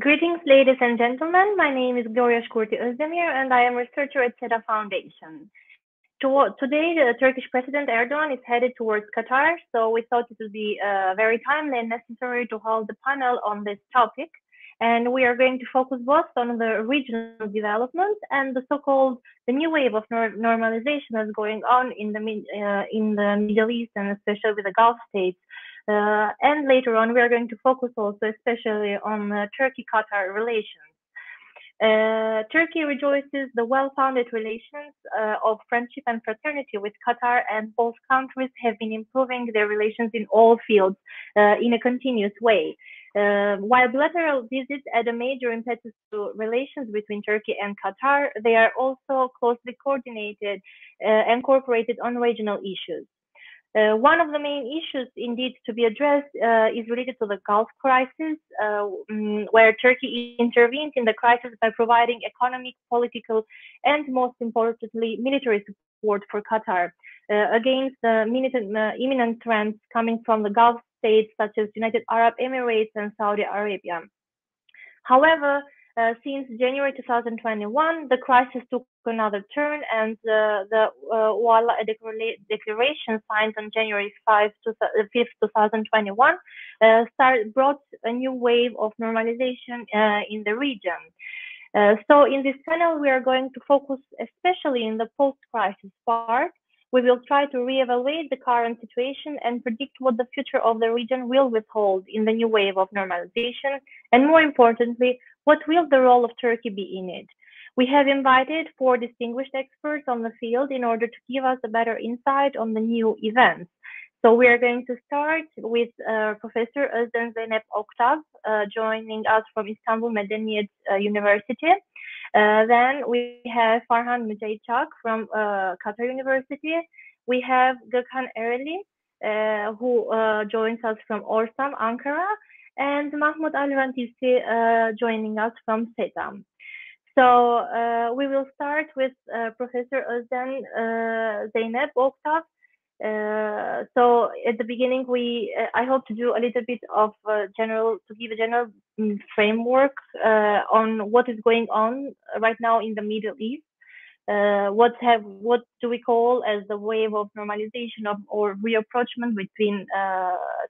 Greetings, ladies and gentlemen. My name is Gloria Shkurti Özdemir, and I am researcher at SETA Foundation. Today, the Turkish President Erdogan is headed towards Qatar, so we thought it would be very timely and necessary to hold the panel on this topic. And we are going to focus both on the regional development and the so-called the new wave of normalization that's going on in the Middle East and especially with the Gulf states. And later on, we are going to focus also especially on Turkey-Qatar relations. Turkey rejoices the well-founded relations of friendship and fraternity with Qatar, and both countries have been improving their relations in all fields in a continuous way. While bilateral visits add a major impetus to relations between Turkey and Qatar, they are also closely coordinated and cooperated on regional issues. One of the main issues indeed to be addressed is related to the Gulf crisis, where Turkey intervened in the crisis by providing economic, political, and most importantly, military support for Qatar against the imminent threats coming from the Gulf states such as United Arab Emirates and Saudi Arabia. However, since January 2021, the crisis took another turn, and the Walla Declaration signed on January 5th, 2021 brought a new wave of normalization in the region. So in this panel, we are going to focus especially in the post-crisis part. We will try to reevaluate the current situation and predict what the future of the region will withhold in the new wave of normalization, and more importantly, what will the role of Turkey be in it? We have invited 4 distinguished experts on the field in order to give us a better insight on the new events. So we are going to start with Professor Özden Zeynep Oktav, joining us from Istanbul Medeniyet University. Then we have Farhan Mujahid Chak from Qatar University. We have Gökhan Ereli, who joins us from ORSAM, Ankara, and Mahmoud Al-Rantisi joining us from SETA. So we will start with Professor Özden Zeynep Oktav. So at the beginning, I hope to do a little bit of to give a general framework on what is going on right now in the Middle East. What do we call as the wave of normalization or reapproachment between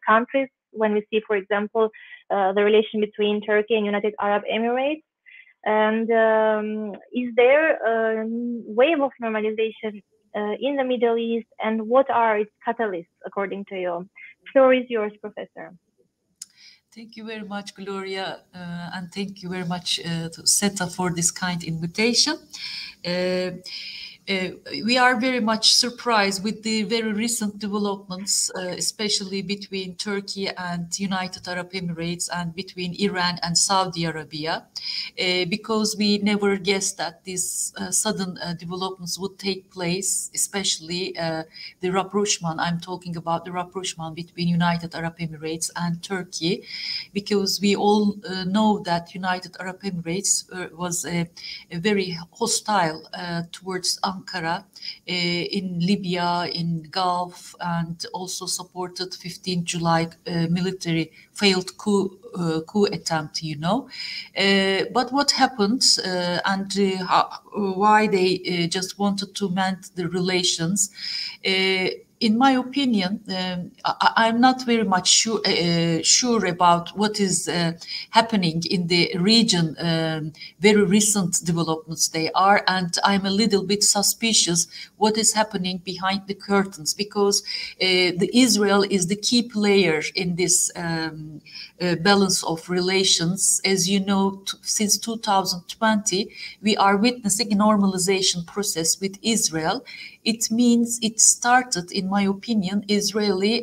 countries when we see, for example, the relation between Turkey and United Arab Emirates? And is there a wave of normalization in the Middle East, and what are its catalysts, according to you? The floor is yours, Professor. Thank you very much, Gloria, and thank you very much to SETA for this kind invitation. We are very much surprised with the very recent developments, especially between Turkey and United Arab Emirates and between Iran and Saudi Arabia, because we never guessed that these sudden developments would take place, especially the rapprochement. I'm talking about the rapprochement between United Arab Emirates and Turkey, because we all know that United Arab Emirates was very hostile towards Ankara in Libya, in Gulf, and also supported 15 July military failed coup attempt, you know. But what happened and why they just wanted to mend the relations, in my opinion, I'm not very much sure about what is happening in the region. Very recent developments they are, and I'm a little bit suspicious what is happening behind the curtains, because the Israel is the key player in this balance of relations. As you know, since 2020, we are witnessing a normalization process with Israel. It means it started, in my opinion, Israeli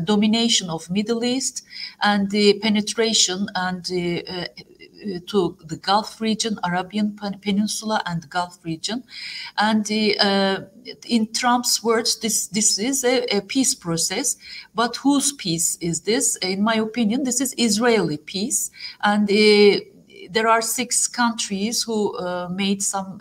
domination of Middle East and the penetration and to the Gulf region, Arabian Peninsula and Gulf region. And in Trump's words, this is a peace process. But whose peace is this? In my opinion, this is Israeli peace. And there are 6 countries who made some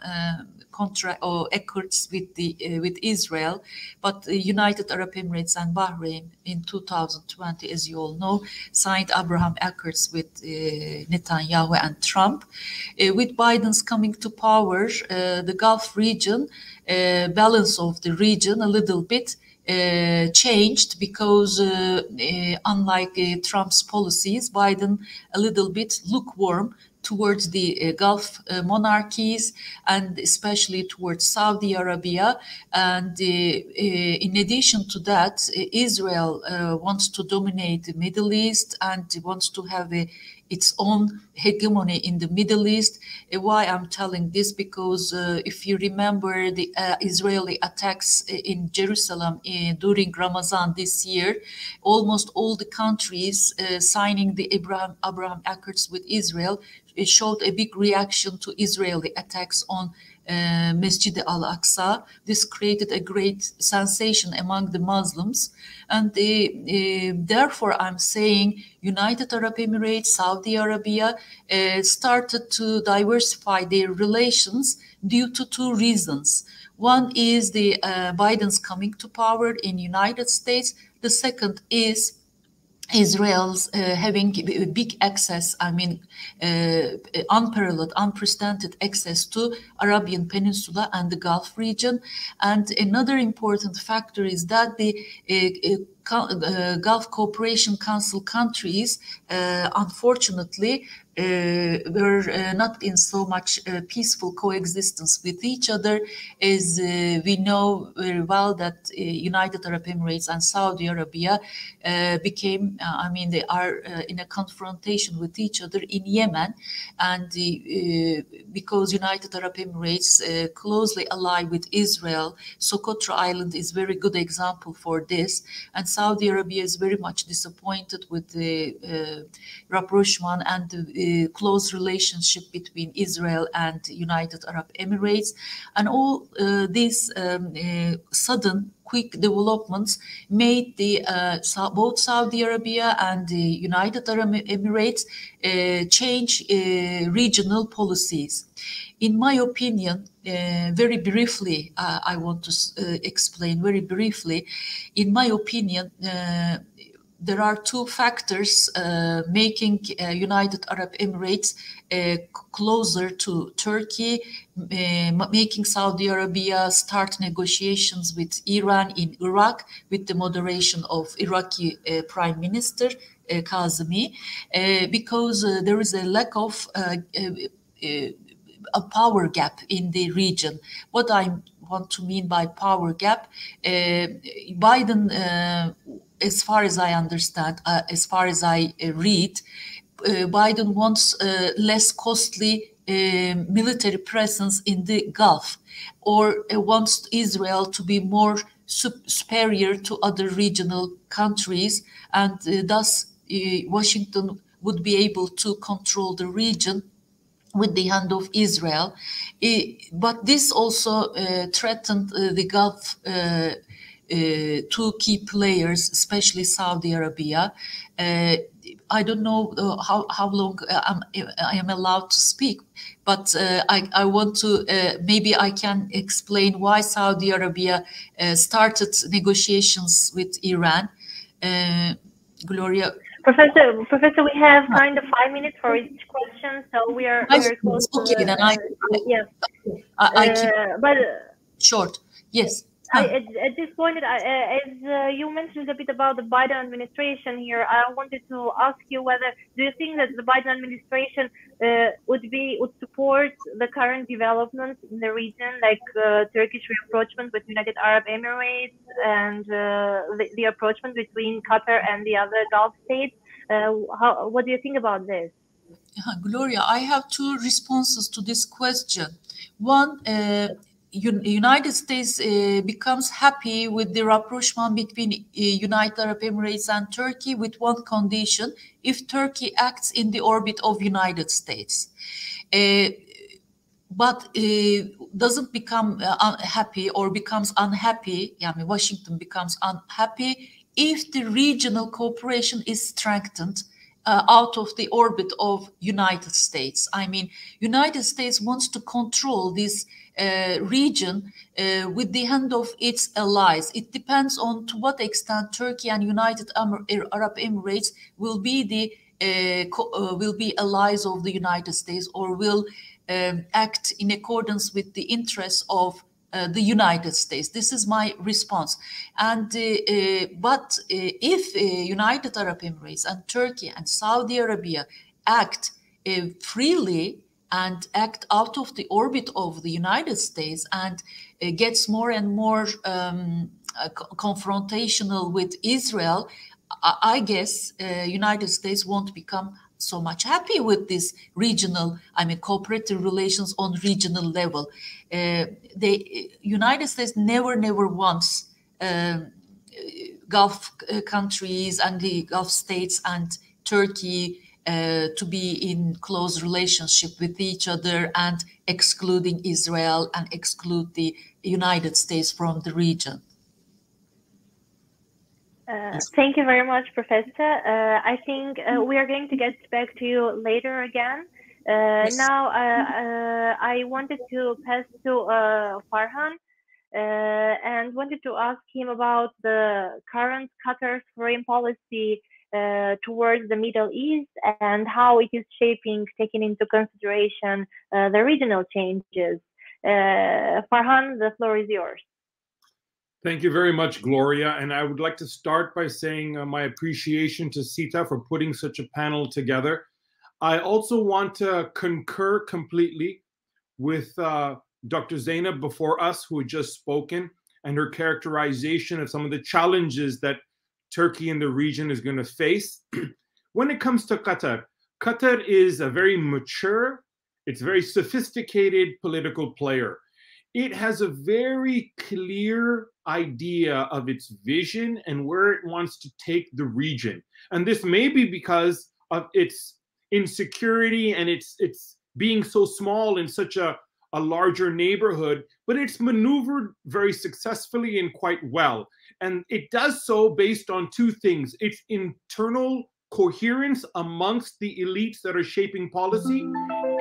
contract or accords with Israel, but the United Arab Emirates and Bahrain in 2020, as you all know, signed Abraham Accords with Netanyahu and Trump. With Biden's coming to power, the Gulf region, balance of the region a little bit changed, because unlike Trump's policies, Biden a little bit lukewarm towards the Gulf monarchies, and especially towards Saudi Arabia. And in addition to that, Israel wants to dominate the Middle East and wants to have its own hegemony in the Middle East. Why I'm telling this? Because if you remember the Israeli attacks in Jerusalem during Ramadan this year, almost all the countries signing the Abraham Accords with Israel showed a big reaction to Israeli attacks on Masjid al-Aqsa. This created a great sensation among the Muslims, and therefore I'm saying United Arab Emirates, Saudi Arabia started to diversify their relations due to two reasons. One is the Biden's coming to power in United States. The second is Israel's having big access, unparalleled, unprecedented access to Arabian Peninsula and the Gulf region. And another important factor is that the Gulf Cooperation Council countries, unfortunately, were not in so much peaceful coexistence with each other, as we know very well that United Arab Emirates and Saudi Arabia became, they are in a confrontation with each other in Yemen, and because United Arab Emirates closely ally with Israel, Socotra Island is very good example for this, and Saudi Arabia is very much disappointed with the rapprochement and the close relationship between Israel and United Arab Emirates. And all these sudden quick developments made the both Saudi Arabia and the United Arab Emirates change regional policies. In my opinion, very briefly, I want to explain very briefly. In my opinion, there are two factors making United Arab Emirates closer to Turkey, making Saudi Arabia start negotiations with Iran in Iraq with the moderation of Iraqi Prime Minister Kazemi, because there is a lack of a power gap in the region. What I want to mean by power gap, Biden, as far as I understand, as far as I read, Biden wants less costly military presence in the Gulf, or wants Israel to be more superior to other regional countries, and thus Washington would be able to control the region with the hand of Israel. But this also threatened the Gulf two key players, especially Saudi Arabia. I don't know how long I am allowed to speak, but I want to, maybe I can explain why Saudi Arabia started negotiations with Iran. Gloria. Professor, we have kind of 5 minutes for each question, so we are close to okay, then I keep but short. Yes. At this point, as you mentioned a bit about the Biden administration here, I wanted to ask you whether do you think that the Biden administration would support the current developments in the region, like Turkish rapprochement with United Arab Emirates and the approachment between Qatar and the other Gulf states? What do you think about this? Gloria, I have two responses to this question. One, United States becomes happy with the rapprochement between United Arab Emirates and Turkey with one condition: if Turkey acts in the orbit of United States. But doesn't become happy or becomes unhappy, Washington becomes unhappy if the regional cooperation is strengthened out of the orbit of United States. I mean, United States wants to control this region with the hand of its allies. It depends on to what extent Turkey and United Arab Emirates will be allies of the United States, or will act in accordance with the interests of the United States. This is my response. And but if United Arab Emirates and Turkey and Saudi Arabia act freely and act out of the orbit of the United States, and gets more and more confrontational with Israel, I guess United States won't become so much happy with this regional, cooperative relations on regional level. The United States never wants Gulf countries and the Gulf states and Turkey to be in close relationship with each other, and excluding Israel and exclude the United States from the region. Thank you very much, Professor. I think we are going to get back to you later again. Yes. Now, I wanted to pass to Farhan and wanted to ask him about the current Qatar's foreign policy towards the Middle East and how it is shaping, taking into consideration the regional changes. Farhan, the floor is yours. Thank you very much, Gloria. And I would like to start by saying my appreciation to SETA for putting such a panel together. I also want to concur completely with Dr. Zeynep before us, who had just spoken, and her characterization of some of the challenges that Turkey and the region is going to face. When it comes to Qatar, Qatar is a very mature, it's a very sophisticated political player. It has a very clear idea of its vision and where it wants to take the region. And this may be because of its insecurity and its being so small in such a larger neighborhood, but it's maneuvered very successfully and quite well. And it does so based on two things: its internal coherence amongst the elites that are shaping policy,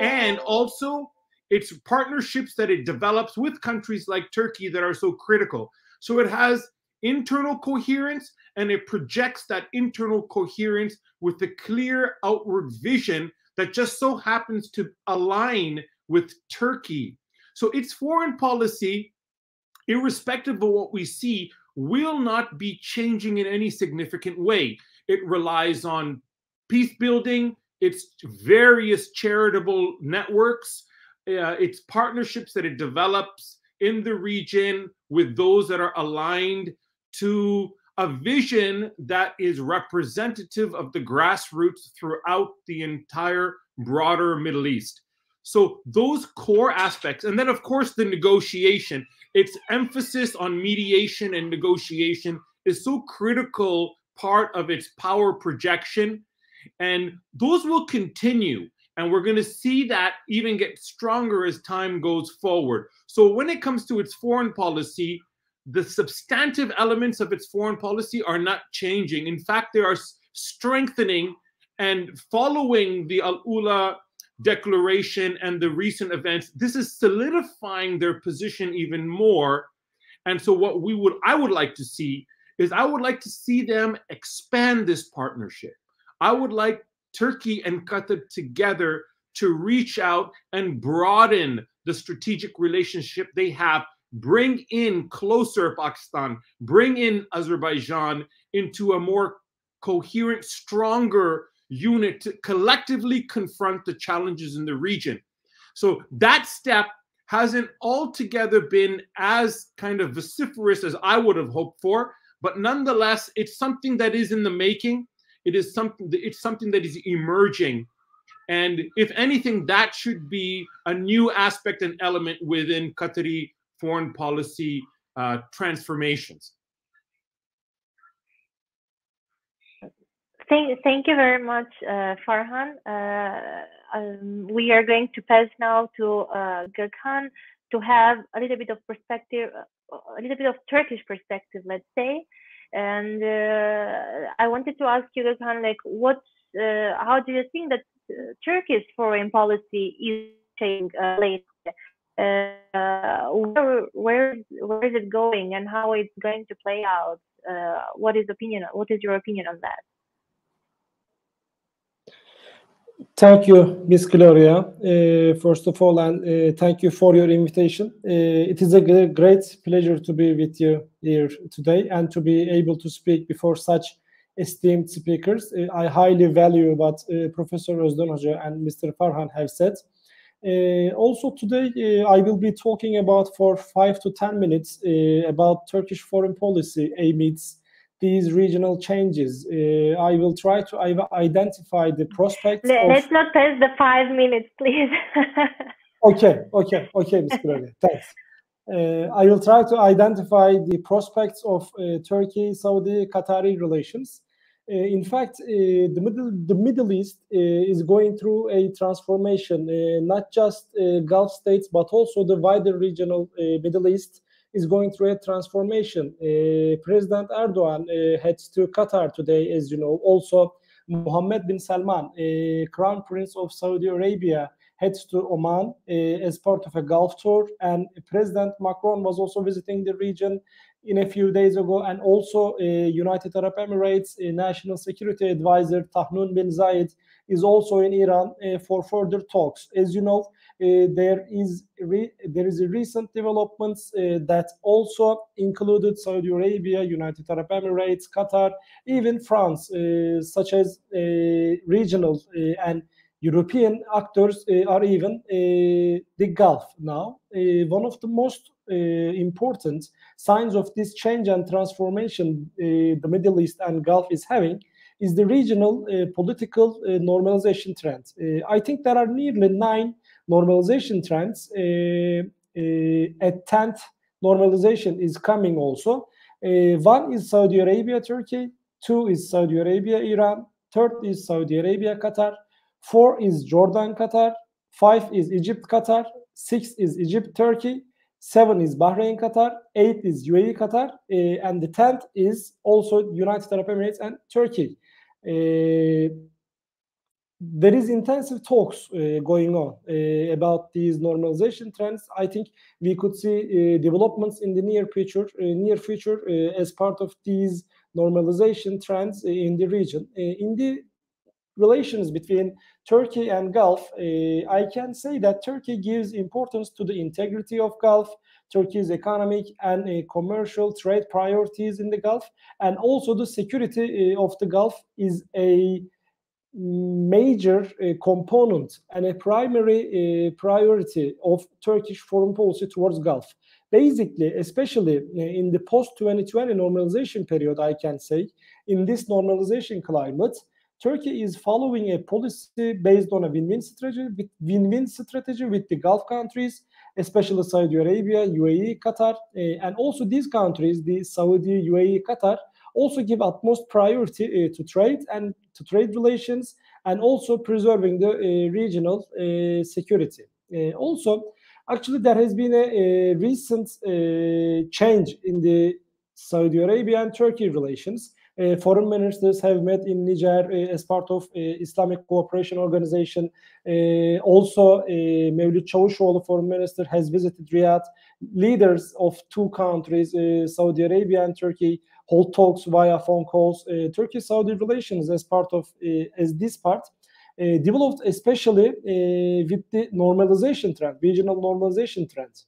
and also its partnerships that it develops with countries like Turkey that are so critical. So it has internal coherence, and it projects that internal coherence with the clear outward vision that just so happens to align with Turkey. So its foreign policy, irrespective of what we see, will not be changing in any significant way. It relies on peace building, its various charitable networks, its partnerships that it develops in the region with those that are aligned to a vision that is representative of the grassroots throughout the entire broader Middle East. So those core aspects, and then of course the negotiation, its emphasis on mediation and negotiation is so critical part of its power projection, and those will continue. And we're going to see that even get stronger as time goes forward. So when it comes to its foreign policy, the substantive elements of its foreign policy are not changing. In fact, they are strengthening, and following the Al-Ula declaration and the recent events, this is solidifying their position even more. And so what I would like to see is, I would like to see them expand this partnership. I would like Turkey and Qatar together to reach out and broaden the strategic relationship they have, bring in closer Pakistan, bring in Azerbaijan into a more coherent, stronger unit to collectively confront the challenges in the region. So that step hasn't altogether been as kind of vociferous as I would have hoped for, but nonetheless, it's something that is in the making. It's something that is emerging. And if anything, that should be a new aspect and element within Qatari foreign policy transformations. Thank you very much, Farhan. We are going to pass now to Gökhan to have a little bit of perspective, a little bit of Turkish perspective, let's say. And I wanted to ask you, Gökhan, like, what's how do you think that Turkey's foreign policy is changing lately? Where is it going, and how it's going to play out? What is your opinion on that? Thank you, Ms. Gloria, first of all, and thank you for your invitation. It is a great pleasure to be with you here today and to be able to speak before such esteemed speakers. I highly value what Professor Özden and Mr. Farhan have said. Also today, I will be talking about for 5 to 10 minutes about Turkish foreign policy amidst these regional changes. I will try to identify the prospects. Let's not pass the 5 minutes, please. Okay, Ms. Gloria, thanks. I will try to identify the prospects of Turkey-Saudi-Qatari relations. In fact, the Middle East is going through a transformation, not just Gulf states, but also the wider regional Middle East is going through a transformation. President Erdogan heads to Qatar today, as you know. Also, Mohammed bin Salman, Crown Prince of Saudi Arabia, heads to Oman as part of a Gulf tour. And President Marwan was also visiting the region in a few days ago. And also United Arab Emirates National Security Advisor Tahnoun bin Zayed is also in Iran for further talks. As you know, there is a recent developments that also included Saudi Arabia, United Arab Emirates, Qatar, even France, such as regional and European actors are even the Gulf now. One of the most important signs of this change and transformation the Middle East and Gulf is having is the regional political normalization trend. I think there are nearly 9 normalization trends. A 10th normalization is coming also. 1 is Saudi Arabia, Turkey. 2 is Saudi Arabia, Iran. 3rd is Saudi Arabia, Qatar. 4 is Jordan, Qatar. 5 is Egypt, Qatar. 6 is Egypt, Turkey. 7 is Bahrain, Qatar. 8 is UAE, Qatar. And the 10th is also United Arab Emirates and Turkey. There is intensive talks going on about these normalization trends. I think we could see developments in the near future as part of these normalization trends in the region. In the relations between Turkey and Gulf, I can say that Turkey gives importance to the integrity of Gulf, Turkey's economic and commercial trade priorities in the Gulf, and also the security of the Gulf is a major component and a primary priority of Turkish foreign policy towards Gulf. Basically, especially in the post-2020 normalization period, I can say, in this normalization climate, Turkey is following a policy based on a win-win strategy with the Gulf countries, especially Saudi Arabia, UAE, Qatar, and also these countries, the Saudi, UAE, Qatar, also give utmost priority to trade relations and also preserving the regional security. Also, actually, there has been a recent change in the Saudi Arabia and Turkey relations. Foreign ministers have met in Niger as part of Islamic Cooperation Organization. Also, Mevlüt Çavuşoğlu, foreign minister, has visited Riyadh. Leaders of 2 countries, Saudi Arabia and Turkey, hold talks via phone calls. Turkey-Saudi relations as this part developed especially with the normalization trend, regional normalization trends.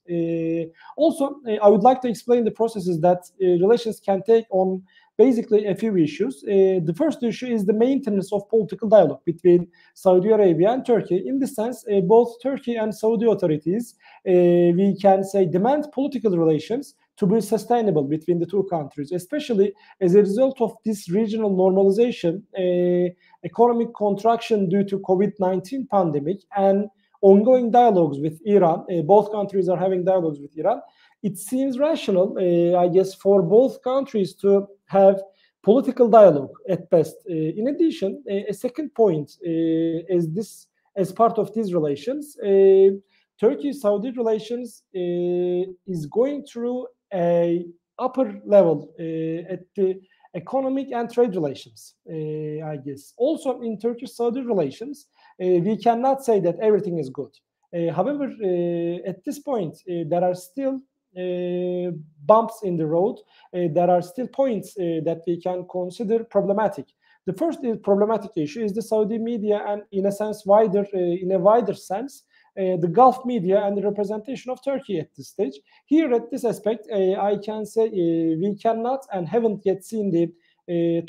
Also, I would like to explain the processes that relations can take on basically a few issues. The first issue is the maintenance of political dialogue between Saudi Arabia and Turkey. In this sense, both Turkey and Saudi authorities, we can say, demand political relations to be sustainable between the 2 countries, especially as a result of this regional normalization, economic contraction due to COVID-19 pandemic, and ongoing dialogues with Iran. Both countries are having dialogues with Iran. It seems rational, I guess, for both countries to have political dialogue at best. In addition, a second point as part of these relations, Turkey-Saudi relations is going through a upper level at economic and trade relations, I guess. Also, in Turkish-Saudi relations, we cannot say that everything is good. However, at this point, there are still bumps in the road. There are still points that we can consider problematic. The first problematic issue is the Saudi media, and in a sense, in a wider sense, the Gulf media and the representation of Turkey at this stage. Here, at this aspect, I can say we cannot and haven't yet seen the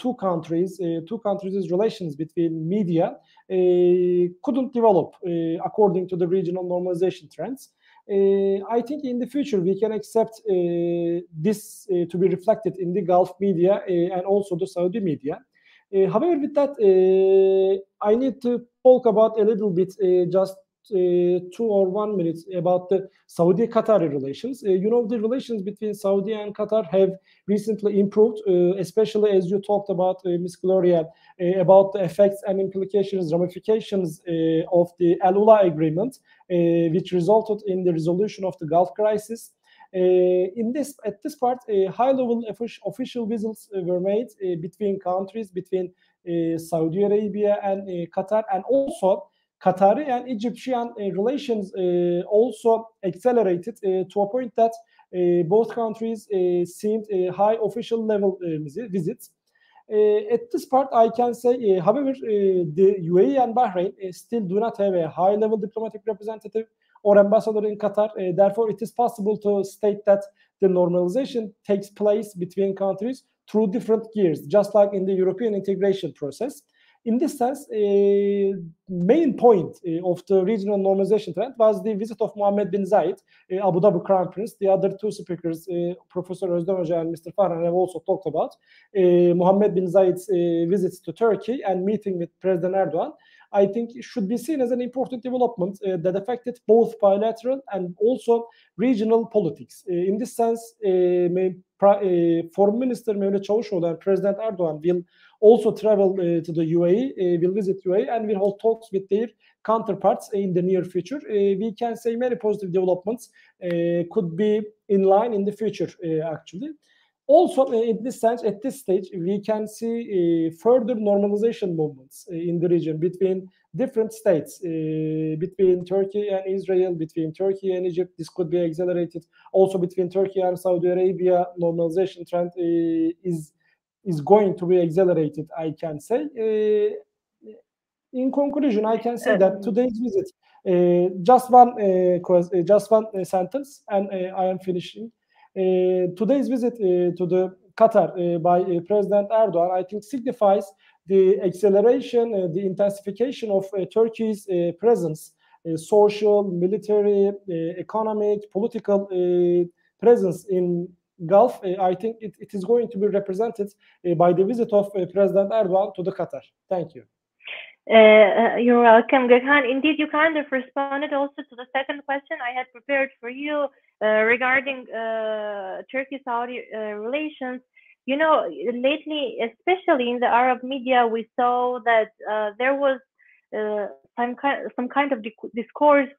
two countries' relations between media couldn't develop according to the regional normalization trends. I think in the future we can accept this to be reflected in the Gulf media and also the Saudi media. However, with that, I need to talk about a little bit, just 2 or 1 minute, about the Saudi-Qatari relations. You know, the relations between Saudi and Qatar have recently improved, especially as you talked about, Ms. Gloria, about the effects and implications, ramifications of the Al-Ula agreement, which resulted in the resolution of the Gulf crisis. At this part, high-level official visits were made between countries, between Saudi Arabia and Qatar, and also Qatari and Egyptian relations also accelerated to a point that both countries seemed high official level visits. At this part, I can say, however, the UAE and Bahrain still do not have a high-level diplomatic representative or ambassador in Qatar. Therefore, it is possible to state that the normalization takes place between countries through different gears, just like in the European integration process. In this sense, main point of the regional normalization trend was the visit of Mohammed bin Zayed, Abu Dhabi Crown Prince. The other two speakers, Professor Özdemir and Mr. Farhan, have also talked about Mohammed bin Zayed's visits to Turkey and meeting with President Erdogan. I think it should be seen as an important development that affected both bilateral and also regional politics. In this sense, Foreign Minister Mevlut Çavuşoğlu and President Erdogan will also travel to the UAE, will visit UAE, and will hold talks with their counterparts in the near future. We can say many positive developments could be in line in the future, actually. Also, in this sense, at this stage, we can see further normalization movements in the region between different states, between Turkey and Israel, between Turkey and Egypt. This could be accelerated. Also, between Turkey and Saudi Arabia, normalization trend is going to be accelerated, I can say. In conclusion, I can say that today's visit, just one sentence, and I am finishing. Today's visit to the Qatar by President Erdogan, I think, signifies the acceleration, the intensification of Turkey's presence, social, military, economic, political presence in Gulf. I think it is going to be represented by the visit of President Erdogan to the Qatar. Thank you. You're welcome, Gökhan. Indeed, you kind of responded also to the second question I had prepared for you regarding Turkey-Saudi relations. You know, lately, especially in the Arab media, we saw that there was some kind of discourse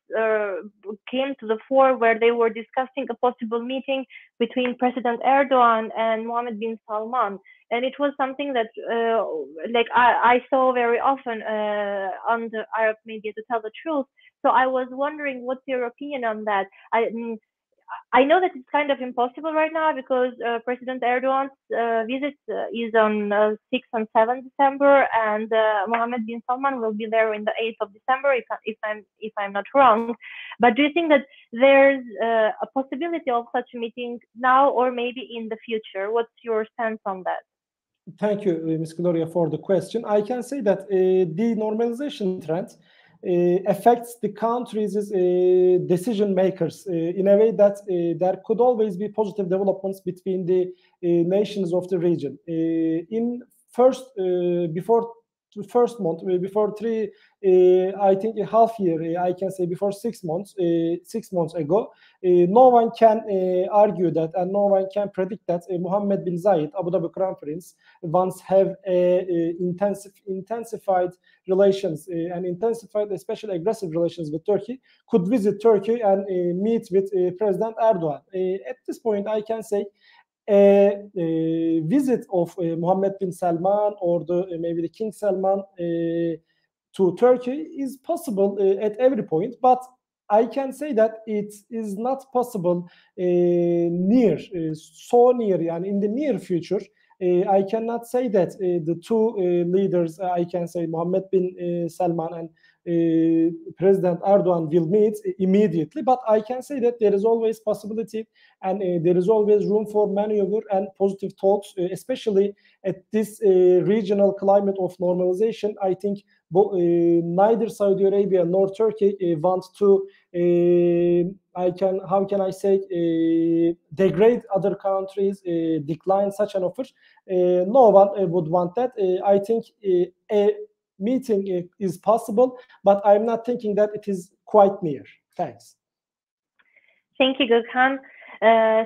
came to the fore where they were discussing a possible meeting between President Erdogan and Mohammed bin Salman. And it was something that I saw very often on the Arab media, to tell the truth. So I was wondering, what's your opinion on that? I know that it's kind of impossible right now because President Erdogan's visit is on 6th and 7th December, and Mohammed bin Salman will be there in the 8th of December, if I'm not wrong. But do you think that there's a possibility of such a meeting now or maybe in the future? What's your sense on that? Thank you, Ms. Gloria, for the question. I can say that the normalization trend affects the countries' decision makers in a way that there could always be positive developments between the nations of the region. Before I think a half year, I can say before 6 months, 6 months ago, no one can argue that, and no one can predict that Mohammed bin Zayed, Abu Dhabi Crown Prince, once have intensified relations and intensified, especially aggressive relations with Turkey, could visit Turkey and meet with President Erdogan. At this point, I can say, a visit of Mohammed bin Salman or maybe the King Salman to Turkey is possible at every point, but I can say that it is not possible so near, and in the near future. I cannot say that the two leaders, I can say Mohammed bin Salman and President Erdogan will meet immediately, but I can say that there is always possibility and there is always room for maneuver and positive talks, especially at this regional climate of normalization. I think neither Saudi Arabia nor Turkey want to how can I say degrade other countries, decline such an offer. No one would want that. I think a meeting is possible, but I'm not thinking that it is quite near. Thanks. Thank you, Gökhan.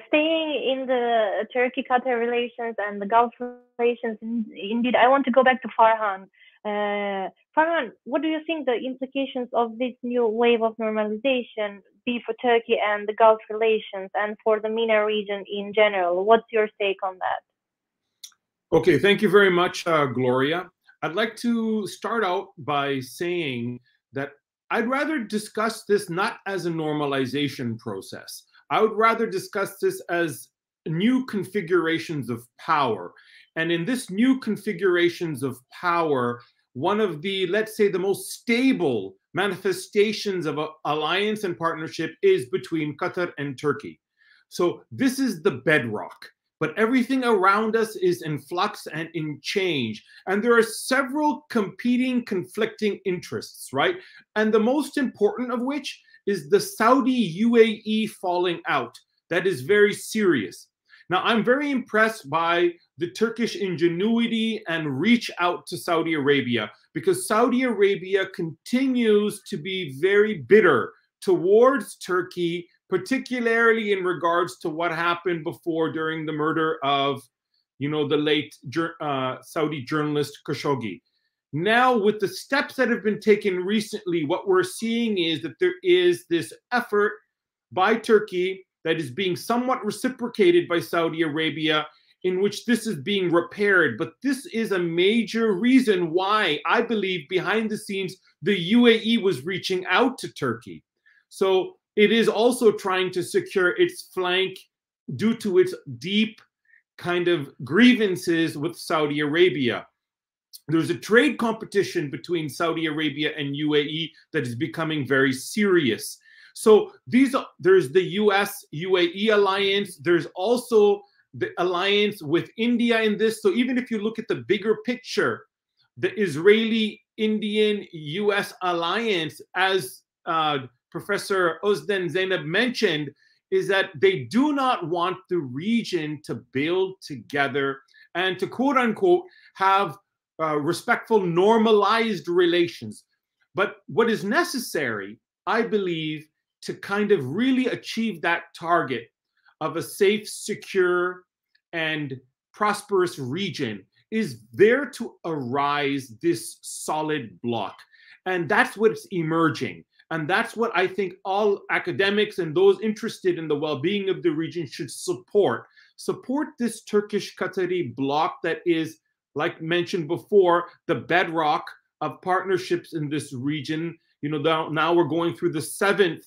Staying in the Turkey-Qatar relations and the Gulf relations, indeed, I want to go back to Farhan. Farhan, what do you think the implications of this new wave of normalization be for Turkey and the Gulf relations and for the MENA region in general? What's your take on that? Okay, thank you very much, Gloria. I'd like to start out by saying that I'd rather discuss this not as a normalization process. I would rather discuss this as new configurations of power. And in this new configurations of power, one of the, let's say, the most stable manifestations of alliance and partnership is between Qatar and Turkey. So this is the bedrock. But everything around us is in flux and in change. And there are several competing, conflicting interests, right? And the most important of which is the Saudi-UAE falling out. That is very serious. Now, I'm very impressed by the Turkish ingenuity and reach out to Saudi Arabia, because Saudi Arabia continues to be very bitter towards Turkey, particularly in regards to what happened before during the murder of, the late Saudi journalist Khashoggi. Now, with the steps that have been taken recently, what we're seeing is that there is this effort by Turkey that is being somewhat reciprocated by Saudi Arabia, in which this is being repaired. But this is a major reason why I believe behind the scenes, the UAE was reaching out to Turkey. So it is also trying to secure its flank due to its deep kind of grievances with Saudi Arabia. There's a trade competition between Saudi Arabia and UAE that is becoming very serious. So there's the US-UAE alliance. There's also the alliance with India in this. So even if you look at the bigger picture, the Israeli-Indian-US alliance, as Professor Özden Zeynep mentioned, is that they do not want the region to build together and to quote unquote have respectful, normalized relations. But what is necessary, I believe, to kind of really achieve that target of a safe, secure, and prosperous region is there to arise this solid block. And that's what's emerging. And that's what I think all academics and those interested in the well-being of the region should support. Support this Turkish-Qatari bloc that is, like mentioned before, the bedrock of partnerships in this region. Now we're going through the 7th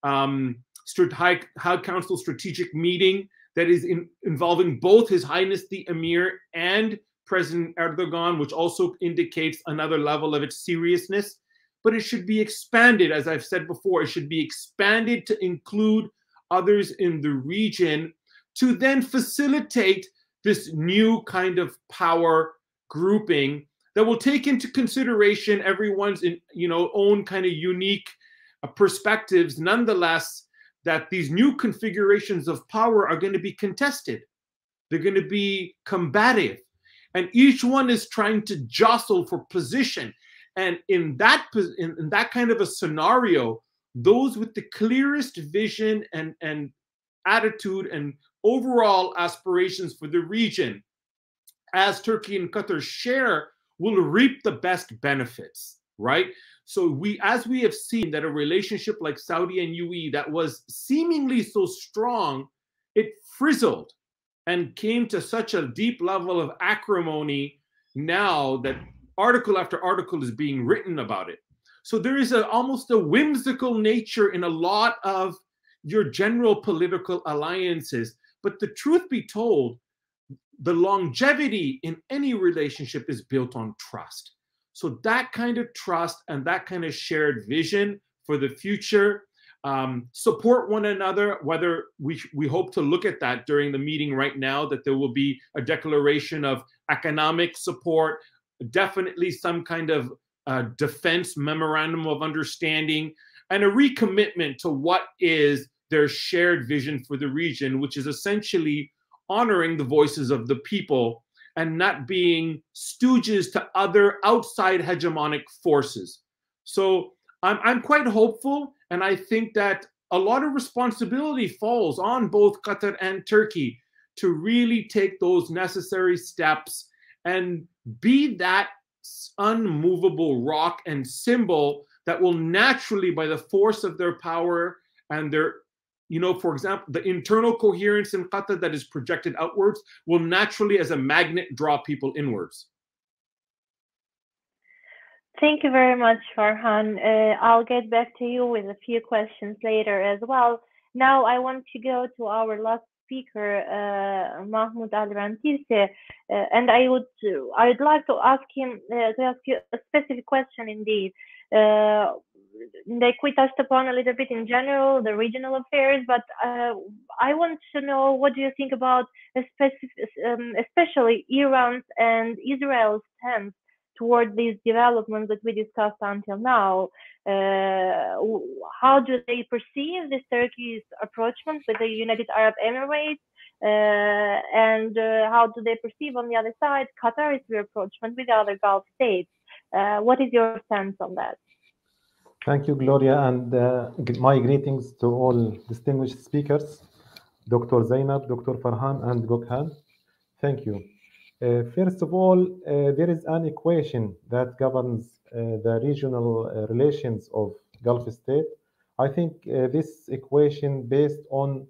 High Council strategic meeting that is involving both His Highness the Emir and President Erdogan, which also indicates another level of its seriousness. But it should be expanded, as I've said before, it should be expanded to include others in the region to then facilitate this new kind of power grouping that will take into consideration everyone's own kind of unique perspectives. Nonetheless, that these new configurations of power are going to be contested. They're going to be combative. And each one is trying to jostle for position. And in that kind of a scenario, those with the clearest vision and attitude and overall aspirations for the region, as Turkey and Qatar share, will reap the best benefits, right? So as we have seen that a relationship like Saudi and UAE that was seemingly so strong, it frizzled. and came to such a deep level of acrimony now that article after article is being written about it. So there is almost a whimsical nature in a lot of your general political alliances. But the truth be told, the longevity in any relationship is built on trust. So that kind of trust and that kind of shared vision for the future, support one another, whether we hope to look at that during the meeting right now, that there will be a declaration of economic support, definitely some kind of defense memorandum of understanding, and a recommitment to what is their shared vision for the region, which is essentially honoring the voices of the people and not being stooges to other outside hegemonic forces. So I'm quite hopeful, and I think that a lot of responsibility falls on both Qatar and Turkey to really take those necessary steps and be that unmovable rock and symbol that will naturally, by the force of their power and their, for example, the internal coherence in Qatar that is projected outwards, will naturally, as a magnet, draw people inwards. Thank you very much, Farhan. I'll get back to you with a few questions later as well. Now I want to go to our last speaker, Mahmoud Al-Rantisi, and I'd like to ask him you a specific question indeed. Like we touched upon a little bit in general, the regional affairs, but I want to know, what do you think about especially Iran's and Israel's stance toward these developments that we discussed until now? How do they perceive this Turkey's approachment with the United Arab Emirates? And how do they perceive on the other side Qatar's approachment with the other Gulf states? What is your stance on that? Thank you, Gloria, and my greetings to all distinguished speakers, Dr. Zeynep, Dr. Farhan, and Gökhan. Thank you. First of all, there is an equation that governs the regional relations of Gulf states. I think this equation based on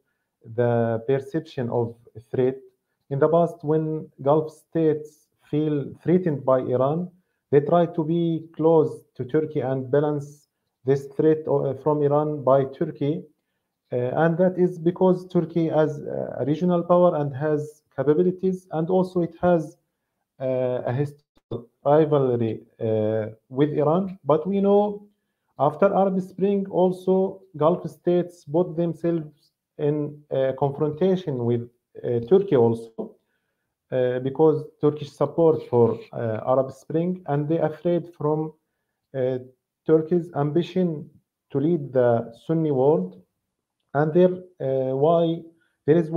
the perception of threat. In the past, when Gulf states feel threatened by Iran, they try to be close to Turkey and balance this threat from Iran by Turkey. And that is because Turkey has a regional power and has capabilities, and also it has a historical rivalry with Iran. But we know after Arab Spring, also Gulf states put themselves in confrontation with Turkey also because Turkish support for Arab Spring, and they're afraid from Turkey's ambition to lead the Sunni world. And there is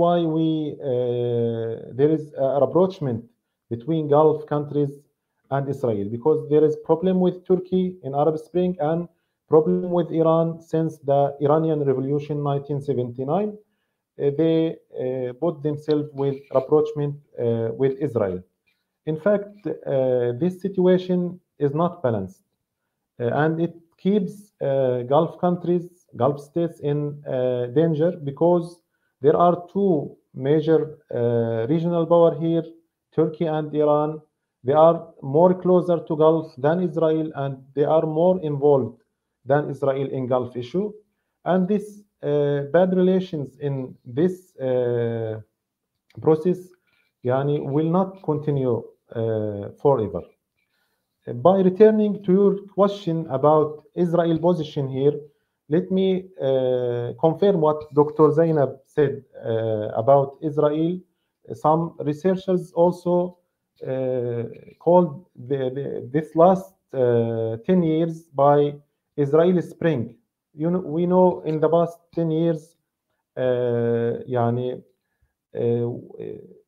a rapprochement between Gulf countries and Israel, because there is problem with Turkey in Arab Spring and problem with Iran since the Iranian Revolution 1979. They put themselves with rapprochement with Israel. In fact, this situation is not balanced, and it keeps Gulf countries, Gulf states in danger, because there are two major regional power here, Turkey and Iran. They are more closer to Gulf than Israel, and they are more involved than Israel in Gulf issue. And this bad relations in this process will not continue forever. By returning to your question about Israel's position here, let me confirm what Dr. Zeynep said about Israel. Some researchers also called this last 10 years by Israeli Spring. We know in the past 10 years,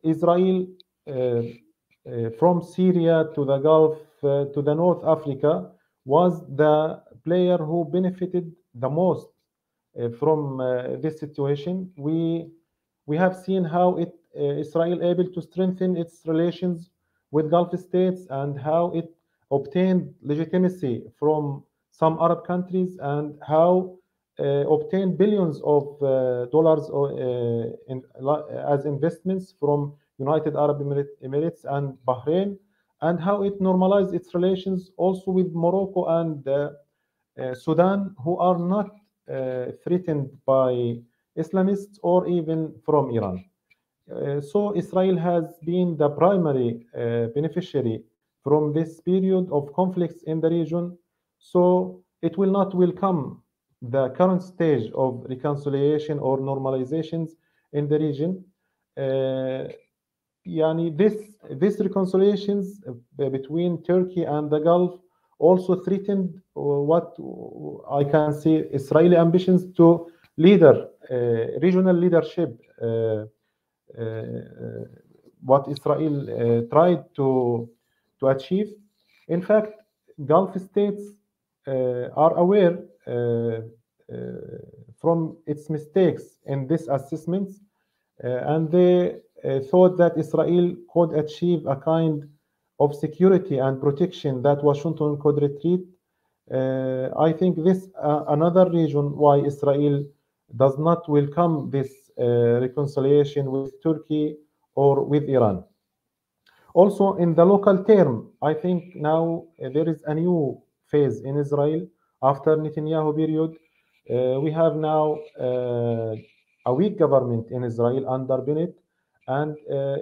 Israel from Syria to the Gulf to the North Africa was the player who benefited the most from this situation. We have seen how Israel able to strengthen its relations with Gulf states, and how it obtained legitimacy from some Arab countries, and how obtained billions of dollars as investments from United Arab Emirates and Bahrain, and how it normalized its relations also with Morocco and Sudan, who are not threatened by Islamists or even from Iran. So Israel has been the primary beneficiary from this period of conflicts in the region. So it will not welcome the current stage of reconciliation or normalizations in the region. This reconciliations between Turkey and the Gulf also threatened what I can say Israeli ambitions to regional leadership. What Israel tried to achieve. In fact, Gulf states are aware from its mistakes in these assessments, and they thought that Israel could achieve a kind of security and protection that Washington could retreat. I think this another reason why Israel does not welcome this reconciliation with Turkey or with Iran. Also, in the local term, I think now there is a new phase in Israel after Netanyahu period. We have now a weak government in Israel under Bennett, and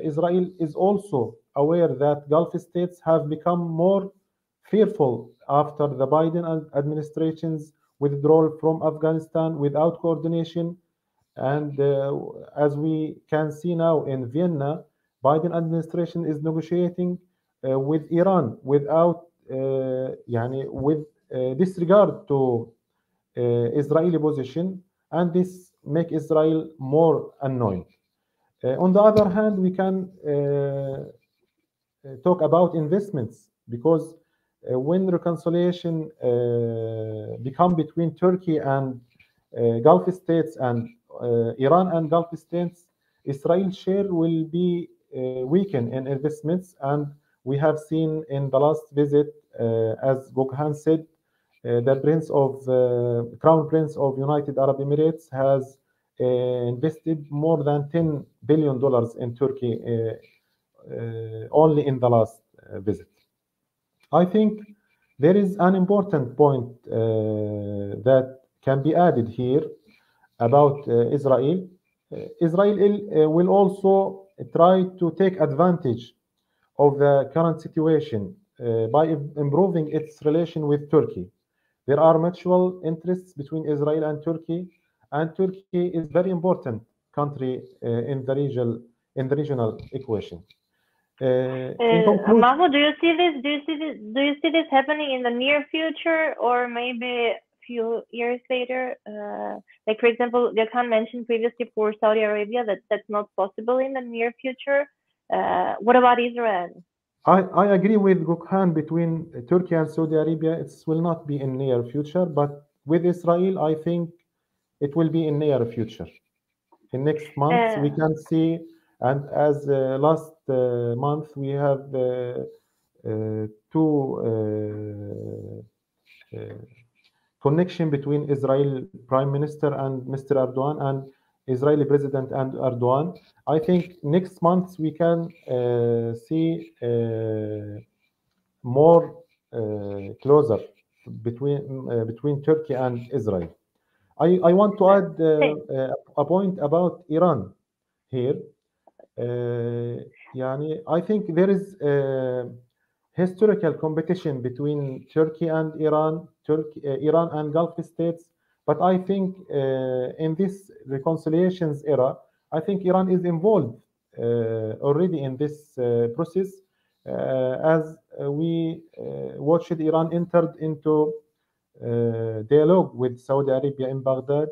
Israel is also aware that Gulf states have become more fearful after the Biden administration's withdrawal from Afghanistan without coordination. And as we can see now in Vienna, Biden administration is negotiating with Iran without, with disregard to Israeli position, and this make Israel more annoyed. On the other hand, we can talk about investments, because when reconciliation become between Turkey and Gulf states and Iran and Gulf states, Israel's share will be weakened in investments, and we have seen in the last visit, as Gökhan said, the Crown Prince of United Arab Emirates has invested more than $10 billion in Turkey only in the last visit. I think there is an important point that can be added here about Israel. Israel will also try to take advantage of the current situation by improving its relation with Turkey. There are mutual interests between Israel and Turkey is very important country in the regional equation. Mahmoud, do you see this happening in the near future, or maybe a few years later? Like, for example, Gökhan mentioned previously for Saudi Arabia that that's not possible in the near future. What about Israel? I agree with Gökhan. Between Turkey and Saudi Arabia, it will not be in near future, but with Israel, I think it will be in near future. In next month, we can see, and as last month, we have two connection between Israel Prime Minister and Mr. Erdogan and Israeli President and Erdogan. I think next month we can see more closer between Turkey and Israel. I want to add a point about Iran here. I think there is historical competition between Turkey and Iran, Iran and Gulf states. But I think in this reconciliations era, I think Iran is involved already in this process. As we watched, Iran entered into dialogue with Saudi Arabia in Baghdad,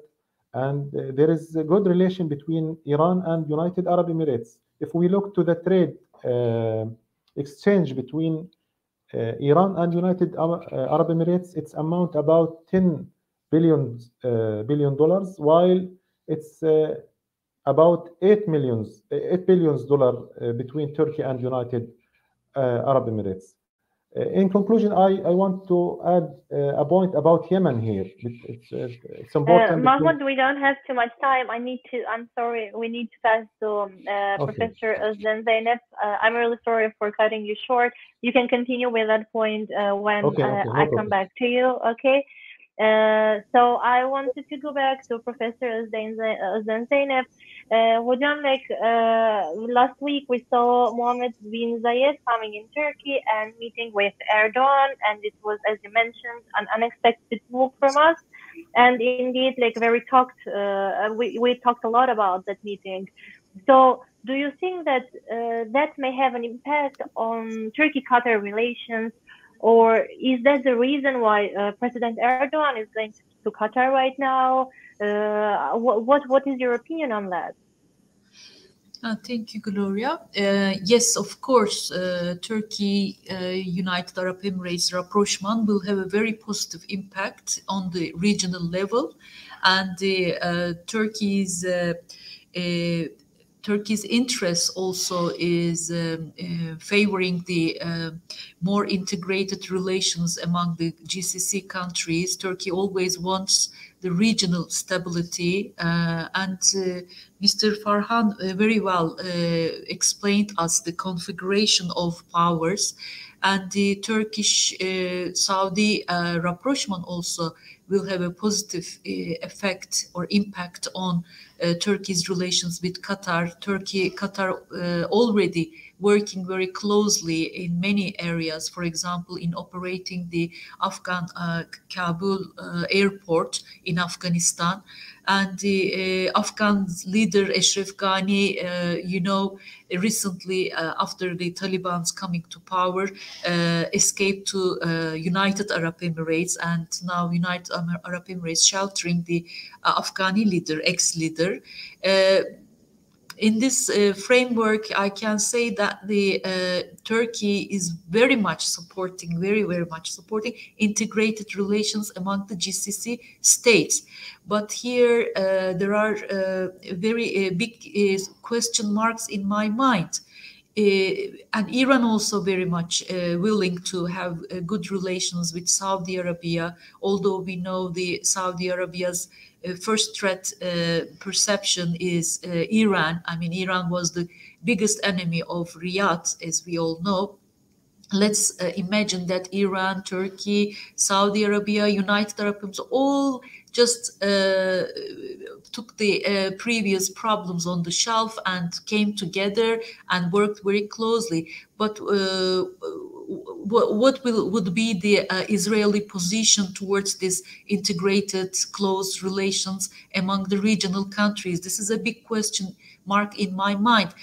and there is a good relation between Iran and United Arab Emirates. If we look to the trade exchange between Iran and United Arab Emirates, it's amount about $10 billion, while it's about $8 billion between Turkey and United Arab Emirates. In conclusion, I want to add a point about Yemen here. It's important. Mahmoud, we don't have too much time. I'm sorry. We need to pass to Professor Özden Zeynep. I'm really sorry for cutting you short. You can continue with that point when I come back to you. Okay. So I wanted to go back to Professor Özden Zeynep. Hocam, last week we saw Mohammed bin Zayed coming in Turkey and meeting with Erdogan, and it was, as you mentioned, an unexpected move from us. And indeed, we talked a lot about that meeting. So, do you think that that may have an impact on Turkey-Qatar relations? Or is that the reason why President Erdogan is going to Qatar right now? What is your opinion on that? Thank you, Gloria. Yes, of course, Turkey, United Arab Emirates rapprochement will have a very positive impact on the regional level, and Turkey's interest also is favoring the more integrated relations among the GCC countries. Turkey always wants the regional stability, and Mr. Farhan very well explained us the configuration of powers, and the Turkish-Saudi rapprochement also will have a positive effect or impact on Turkey's relations with Qatar. Qatar already working very closely in many areas, for example, in operating the Afghan Kabul airport in Afghanistan. And the Afghan leader Ashraf Ghani, recently after the Taliban's coming to power, escaped to United Arab Emirates, and now United Arab Emirates sheltering the Afghani leader, ex-leader. In this framework, I can say that the Turkey is very much supporting integrated relations among the GCC states. But here there are very big question marks in my mind. And Iran also very much willing to have good relations with Saudi Arabia, although we know the Saudi Arabia's first threat perception is Iran. I mean, Iran was the biggest enemy of Riyadh, as we all know. Let's imagine that Iran, Turkey, Saudi Arabia, United Arab Emirates all just took the previous problems on the shelf and came together and worked very closely. But what would be the Israeli position towards this integrated, close relations among the regional countries? This is a big question mark in my mind.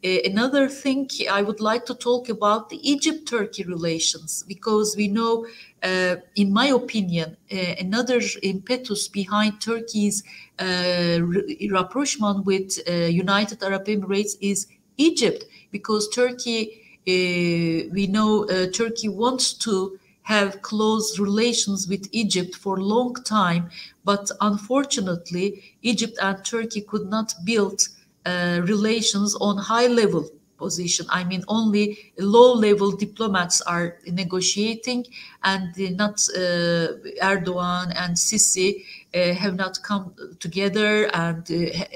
Another thing I would like to talk about the Egypt-Turkey relations, because we know, in my opinion, another impetus behind Turkey's rapprochement with United Arab Emirates is Egypt, because Turkey, we know Turkey wants to have close relations with Egypt for a long time, but unfortunately, Egypt and Turkey could not build relations on high level position. I mean, only low level diplomats are negotiating, and not Erdogan and Sisi have not come together and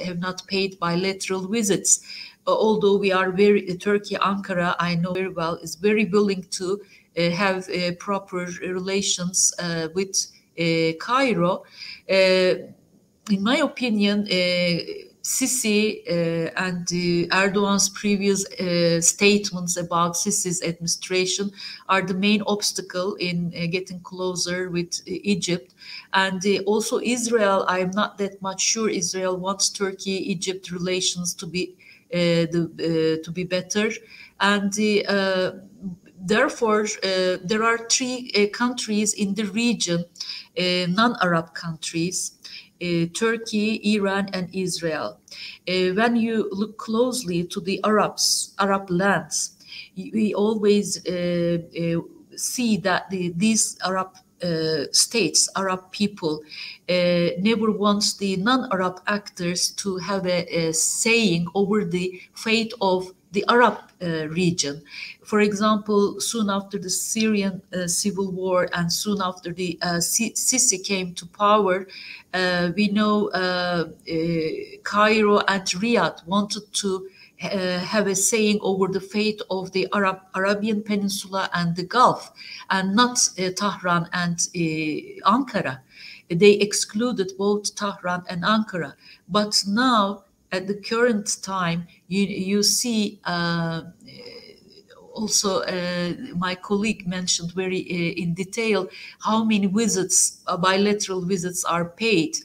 have not paid bilateral visits. Although we are Turkey, Ankara, I know very well, is very willing to have proper relations with Cairo. In my opinion, Sisi and Erdogan's previous statements about Sisi's administration are the main obstacle in getting closer with Egypt. And also Israel, I'm not that much sure Israel wants Turkey-Egypt relations to be better. And therefore, there are three countries in the region, non-Arab countries, Turkey, Iran, and Israel. When you look closely to the Arab lands, we always see that these Arab states, Arab people, never wants the non-Arab actors to have a saying over the fate of the Arab region. For example, soon after the Syrian civil war and soon after the Sisi came to power, we know Cairo and Riyadh wanted to have a saying over the fate of the Arabian Peninsula and the Gulf, and not Tehran and Ankara. They excluded both Tehran and Ankara. But now, at the current time, you see also my colleague mentioned very in detail how many visits, bilateral visits are paid.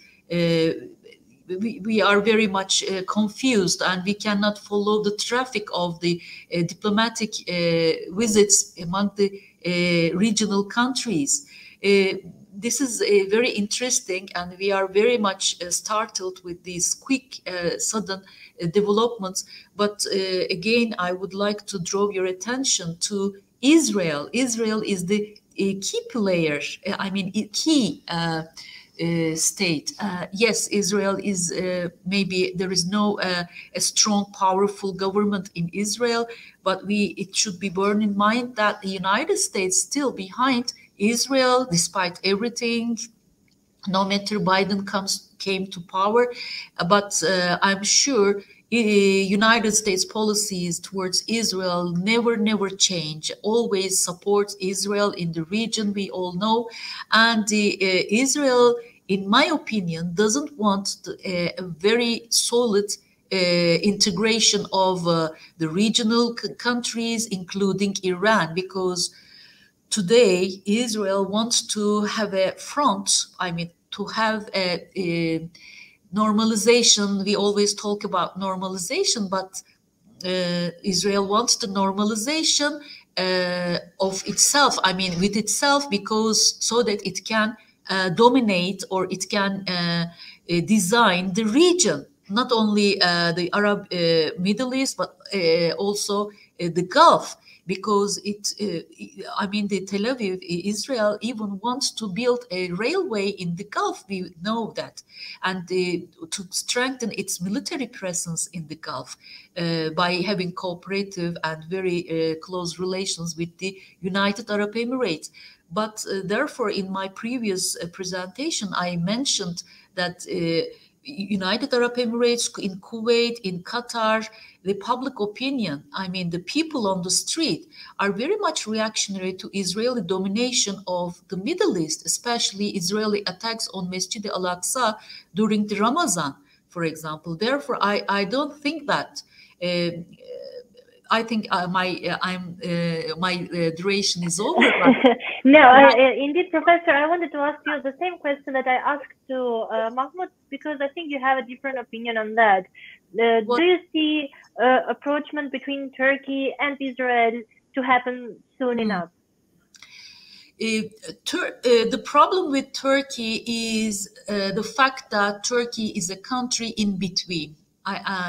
We are very much confused, and we cannot follow the traffic of the diplomatic visits among the regional countries. This is very interesting, and we are very much startled with these quick, sudden developments. But again, I would like to draw your attention to Israel. Israel is the key player, key state. Yes, Israel is maybe there is no a strong, powerful government in Israel, but it should be borne in mind that the United States still behind Israel, despite everything, no matter Biden came to power. But I'm sure United States policies towards Israel never change, always support Israel in the region, we all know. And Israel, in my opinion, doesn't want a very solid integration of the regional countries, including Iran, because today Israel wants to have a front, to have a normalization. We always talk about normalization, but Israel wants the normalization of itself, with itself, because so that it can dominate, or it can design the region, not only the Arab Middle East, but also the Gulf. Because the Tel Aviv, Israel even wants to build a railway in the Gulf, we know that, and to strengthen its military presence in the Gulf by having cooperative and very close relations with the United Arab Emirates. But therefore, in my previous presentation, I mentioned that United Arab Emirates, in Kuwait, in Qatar, the public opinion, the people on the street, are very much reactionary to Israeli domination of the Middle East, especially Israeli attacks on Masjid al-Aqsa during the Ramadan, for example. Therefore, I don't think that. I think my duration is over. No, indeed, Professor, I wanted to ask you the same question that I asked to Mahmoud, because I think you have a different opinion on that. Do you see approachment between Turkey and Israel to happen soon enough? The problem with Turkey is the fact that Turkey is a country in between,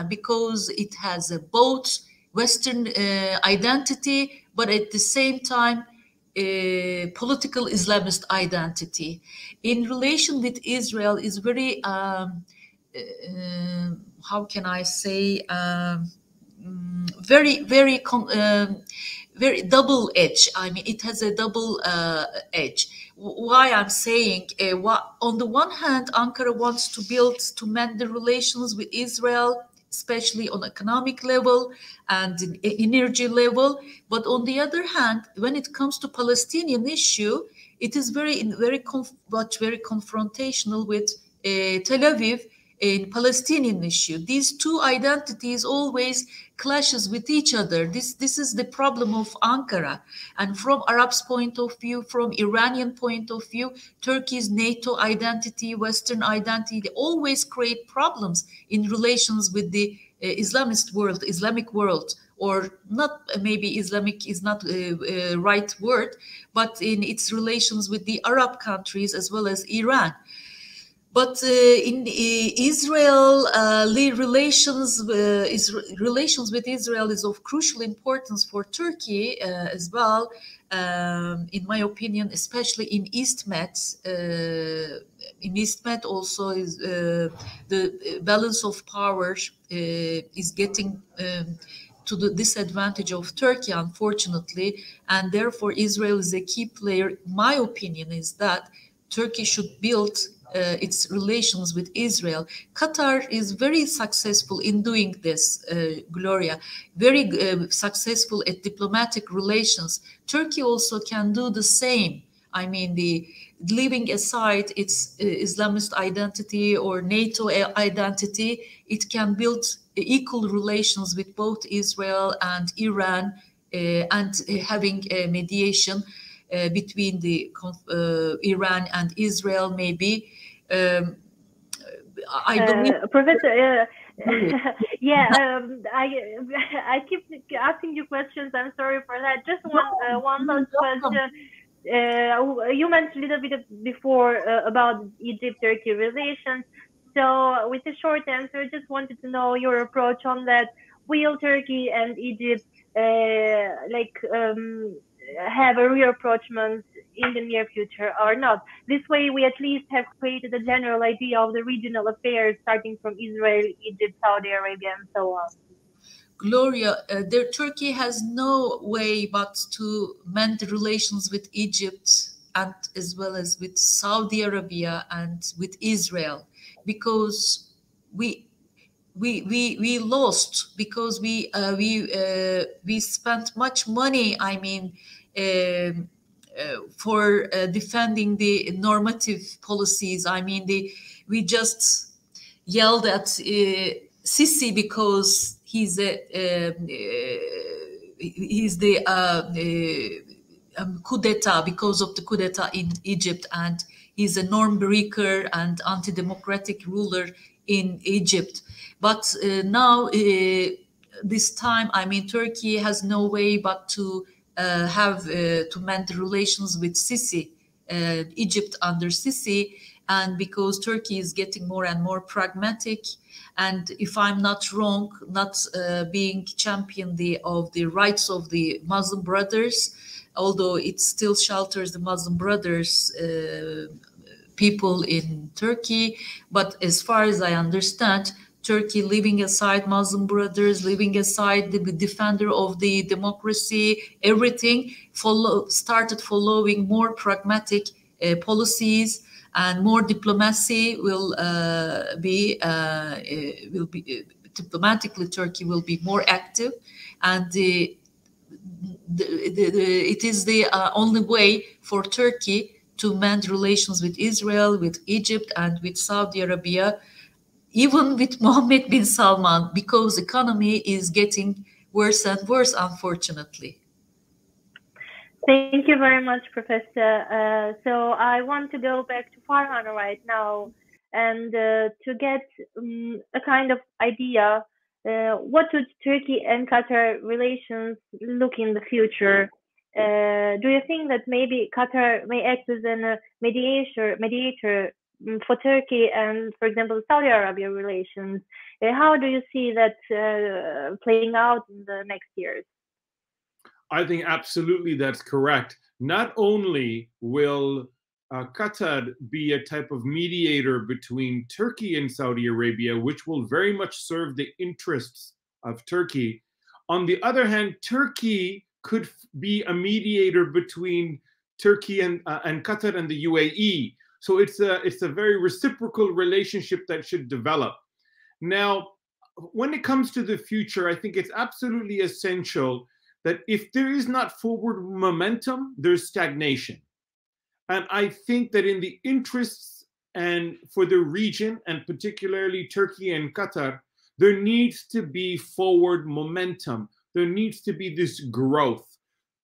because it has both Western identity, but at the same time, political Islamist identity. In relation with Israel is very, how can I say, very double edge. It has a double edge. Why I'm saying, on the one hand, Ankara wants to mend the relations with Israel, especially on economic level and energy level. But on the other hand, when it comes to Palestinian issue, it is very confrontational with Tel Aviv in Palestinian issue. These two identities always clashes with each other. This is the problem of Ankara. And from Arabs' point of view, from Iranian point of view, Turkey's NATO identity, Western identity, they always create problems in relations with the Islamic world, or not, maybe Islamic is not a right word, but in its relations with the Arab countries as well as Iran. But in Israel, relations with Israel is of crucial importance for Turkey as well. In my opinion, especially in East Med. In East Med also is the balance of power is getting to the disadvantage of Turkey, unfortunately, and therefore Israel is a key player. My opinion is that Turkey should build its relations with Israel. Qatar is very successful in doing this, Gloria, very successful at diplomatic relations. Turkey also can do the same. I mean, leaving aside its Islamist identity or NATO identity, it can build equal relations with both Israel and Iran, and having a mediation between the Iran and Israel, maybe. I believe, Professor. Yeah, I keep asking you questions. I'm sorry for that. Just one last question. You mentioned a little bit before about Egypt-Turkey relations. So with a short answer, just wanted to know your approach on that. Will Turkey and Egypt have a rapprochement in the near future or not? This way, we at least have created a general idea of the regional affairs, starting from Israel, Egypt, Saudi Arabia, and so on. Gloria, Turkey has no way but to mend the relations with Egypt and as well as with Saudi Arabia and with Israel, because we lost, because we spent much money. I mean, for defending the normative policies. I mean, we just yelled at Sisi because he's the coup d'etat, because of the coup d'etat in Egypt, and he's a norm breaker and anti-democratic ruler in Egypt. But now, this time, I mean, Turkey has no way but to to mend relations with Sisi, Egypt under Sisi, and because Turkey is getting more and more pragmatic, and if I'm not wrong, not being champion of the rights of the Muslim Brothers, although it still shelters the Muslim Brothers people in Turkey. But as far as I understand, Turkey, leaving aside Muslim Brothers, leaving aside the defender of the democracy, everything, started following more pragmatic policies, and more diplomacy will be diplomatically. Turkey will be more active, and it is the only way for Turkey to mend relations with Israel, with Egypt, and with Saudi Arabia, even with Mohammed bin Salman, because economy is getting worse and worse, unfortunately. Thank you very much, Professor. So I want to go back to Farhan right now, and to get a kind of idea, what would Turkey and Qatar relations look in the future? Do you think that maybe Qatar may act as a mediator for Turkey and, for example, Saudi Arabia relations? How do you see that playing out in the next years? I think absolutely that's correct. Not only will Qatar be a type of mediator between Turkey and Saudi Arabia, which will very much serve the interests of Turkey. On the other hand, Turkey could be a mediator between Turkey and Qatar and the UAE. So it's a very reciprocal relationship that should develop. Now, when it comes to the future, I think it's absolutely essential that if there is not forward momentum, there's stagnation. And I think that in the interests and for the region, and particularly Turkey and Qatar, there needs to be forward momentum. There needs to be this growth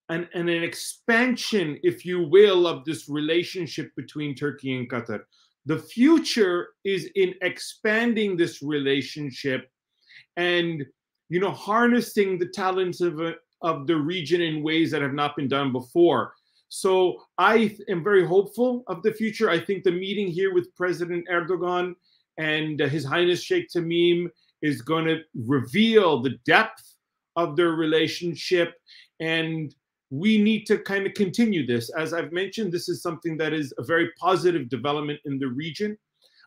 and an expansion, if you will, of this relationship between Turkey and Qatar. The future is in expanding this relationship and, you know, harnessing the talents of the region in ways that have not been done before. So I am very hopeful of the future. I think the meeting here with President Erdogan and His Highness Sheikh Tamim is going to reveal the depth of their relationship, and we need to kind of continue this. As I've mentioned, this is something that is a very positive development in the region.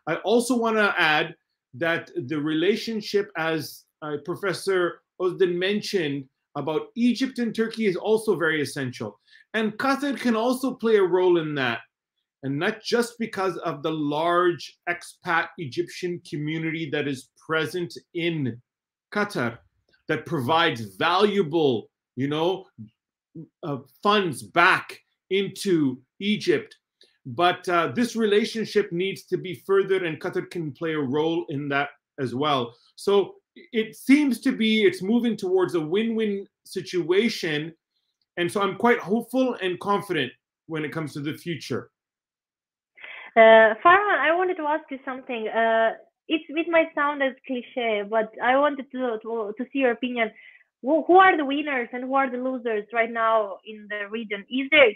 I also want to add that the relationship, as Professor Özden mentioned about Egypt and Turkey is also very essential. And Qatar can also play a role in that. And not just because of the large expat Egyptian community that is present in Qatar, that provides valuable, funds back into Egypt. But this relationship needs to be furthered, and Qatar can play a role in that as well. So it seems to be it's moving towards a win-win situation. And so I'm quite hopeful and confident when it comes to the future. Farhan, I wanted to ask you something. It might sound as cliche, but I wanted to see your opinion. Who are the winners and who are the losers right now in the region?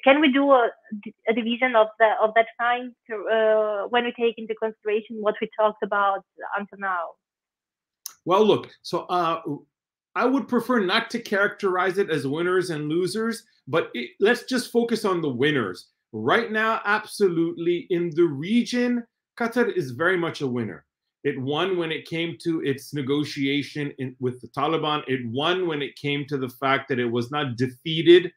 Can we do a division of that kind when we take into consideration what we talked about until now? Well, look, so I would prefer not to characterize it as winners and losers, but let's just focus on the winners. Right now, absolutely, in the region, Qatar is very much a winner. It won when it came to its negotiation with the Taliban. It won when it came to the fact that it was not defeated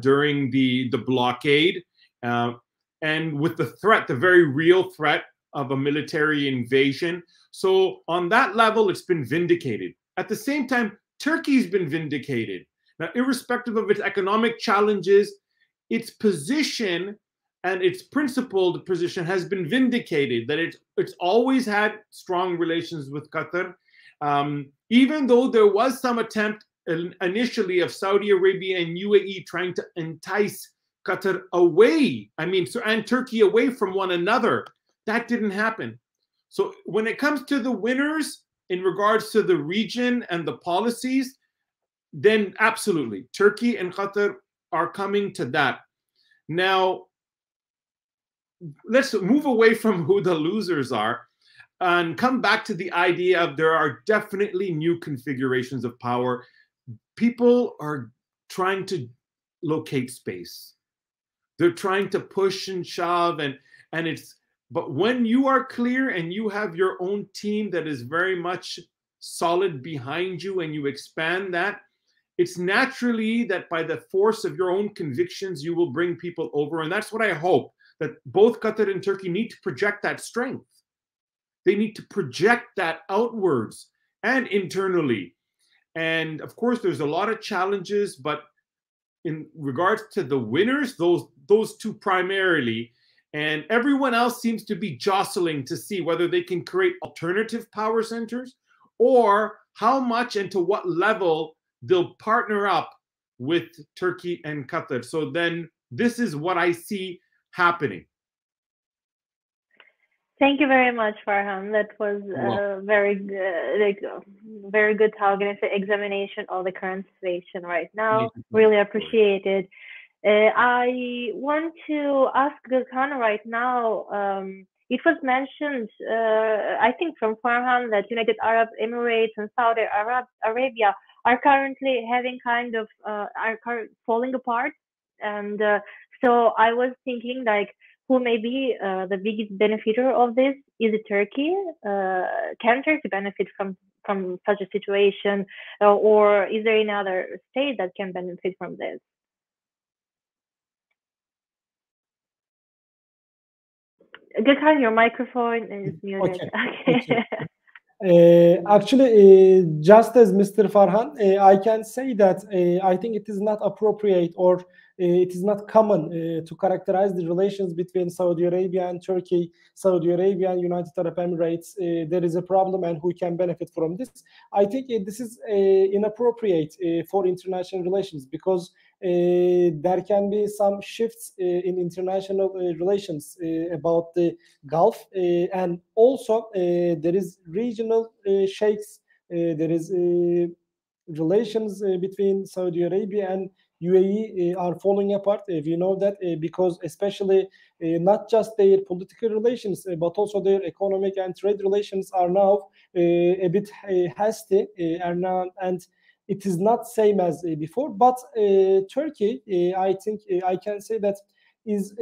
during the blockade. And with the threat, the very real threat of a military invasion. So on that level, it's been vindicated. At the same time, Turkey's been vindicated. Now, irrespective of its economic challenges, its position and its principled position has been vindicated, that it's always had strong relations with Qatar. Even though there was some attempt initially of Saudi Arabia and UAE trying to entice Qatar away, and Turkey away from one another, that didn't happen. So when it comes to the winners in regards to the region and the policies, then absolutely, Turkey and Qatar are coming to that. Now, let's move away from who the losers are and come back to the idea of there are definitely new configurations of power. People are trying to locate space. They're trying to push and shove, but when you are clear and you have your own team that is very much solid behind you and you expand that, it's naturally that by the force of your own convictions, you will bring people over. And that's what I hope, that both Qatar and Turkey need to project that strength. They need to project that outwards and internally. And of course, there's a lot of challenges, but in regards to the winners, those two primarily, and everyone else seems to be jostling to see whether they can create alternative power centers or how much and to what level they'll partner up with Turkey and Qatar. So then this is what I see happening. Thank you very much, Farhan. That was very good examination of the current situation right now. Really appreciate it. I want to ask Gökhan right now. It was mentioned, I think from Farhan, that United Arab Emirates and Saudi Arabia are currently having falling apart. And so I was thinking, like, who may be the biggest beneficiary of this? Is it Turkey? Can Turkey benefit from such a situation? Or is there any other state that can benefit from this? Gökhan, your microphone is muted. Okay. Actually, just as Mr. Farhan, I can say that I think it is not appropriate or it is not common to characterize the relations between Saudi Arabia and Turkey, Saudi Arabia and United Arab Emirates. There is a problem and who can benefit from this. I think this is inappropriate for international relations because there can be some shifts in international relations about the Gulf, and also there is regional shakes. There is relations between Saudi Arabia and UAE are falling apart. We know that because especially not just their political relations, but also their economic and trade relations are now a bit hasty, and it is not same as before. But Turkey, I think I can say that is